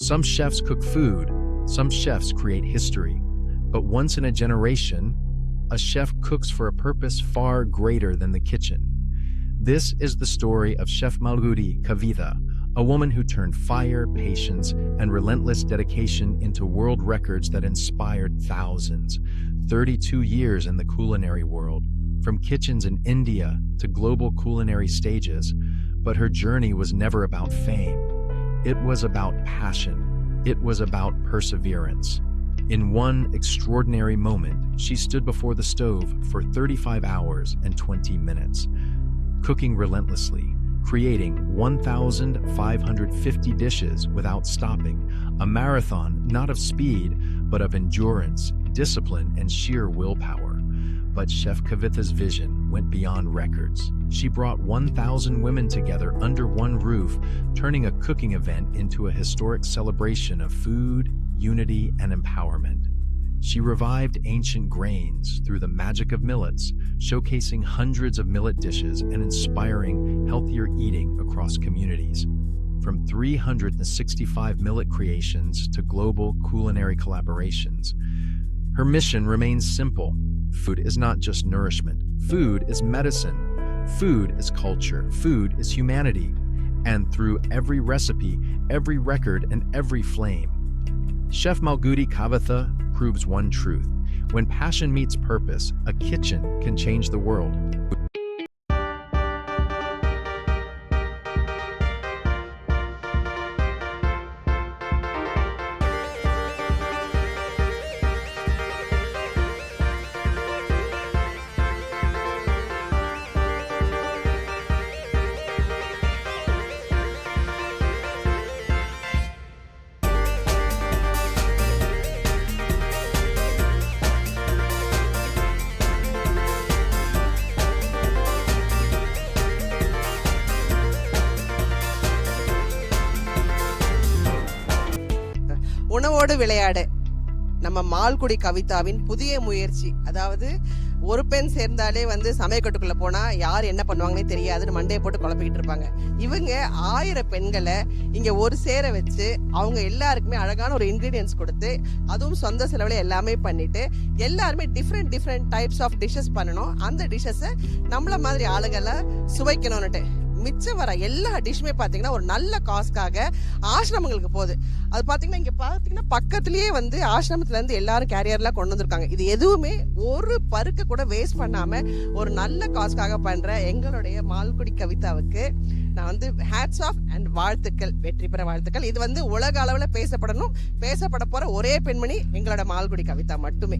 Some chefs cook food, some chefs create history. But once in a generation, a chef cooks for a purpose far greater than the kitchen. This is the story of Chef Malgudi Kavitha, a woman who turned fire, patience, and relentless dedication into world records that inspired thousands. 32 years in the culinary world, from kitchens in India to global culinary stages. But her journey was never about fame. It was about passion. It was about perseverance. In one extraordinary moment, she stood before the stove for 35 hours and 20 minutes, cooking relentlessly, creating 1,550 dishes without stopping, a marathon not of speed, but of endurance, discipline, and sheer willpower. But Chef Kavitha's vision went beyond records. She brought 1,000 women together under one roof, turning a cooking event into a historic celebration of food, unity, and empowerment. She revived ancient grains through the magic of millets, showcasing hundreds of millet dishes and inspiring healthier eating across communities. From 365 millet creations to global culinary collaborations, her mission remains simple. Food is not just nourishment. Food is medicine. Food is culture. Food is humanity. And through every recipe, every record, and every flame, Chef Malgudi Kavitha proves one truth. When passion meets purpose, a kitchen can change the world. உணவோடு விளையாடு நம்ம மால்குடி கவிதாவின் புதிய முயற்சி. அதாவது ஒரு பெண் சேர்ந்தாலே சமயக்கட்டுக்குள்ள போனா யார் என்ன பண்ணுவாங்கன்னே தெரியாதுன்னு மண்டையை போட்டு குழப்பிக்கிட்டு இருப்பாங்க. இவங்க 1000 பெண்களை இங்க ஒரு சேர வச்சு அவங்க எல்லாருக்குமே அழகான ஒரு இன்கிரீடியன்ஸ் கொடுத்து, அதுவும் சொந்த செலவுல எல்லாமே பண்ணிட்டு, எல்லாருமே டிஃப்ரெண்ட் டைப்ஸ் ஆஃப் டிஷ்ஷஸ் பண்ணணும். அந்த டிஷ்ஷஸை நம்மள மாதிரி ஆளுங்களை சுவைக்கணும்னுட்டு மிச்சம் வர எல்லா டிஷ்ஷுமே பார்த்தீங்கன்னா ஒரு நல்ல காஸ்க்காக ஆசிரமங்களுக்கு போகுது. அது பார்த்தீங்கன்னா இங்கே பார்த்தீங்கன்னா பக்கத்துலேயே ஆசிரமத்துலேருந்து எல்லாரும் கேரியர்லாம் கொண்டு வந்திருக்காங்க. இது எதுவுமே ஒரு பருக்க கூட வேஸ்ட் பண்ணாமல் ஒரு நல்ல காஸ்க்காக பண்ணுற எங்களுடைய மால்குடி கவிதாவுக்கு நான் ஹேட்ஸ் ஆஃப் அண்ட் வாழ்த்துக்கள், வெற்றி பெற வாழ்த்துக்கள். இது உலக அளவில் பேசப்பட போகிற ஒரே பெண்மணி எங்களோட மால்குடி கவிதா மட்டுமே.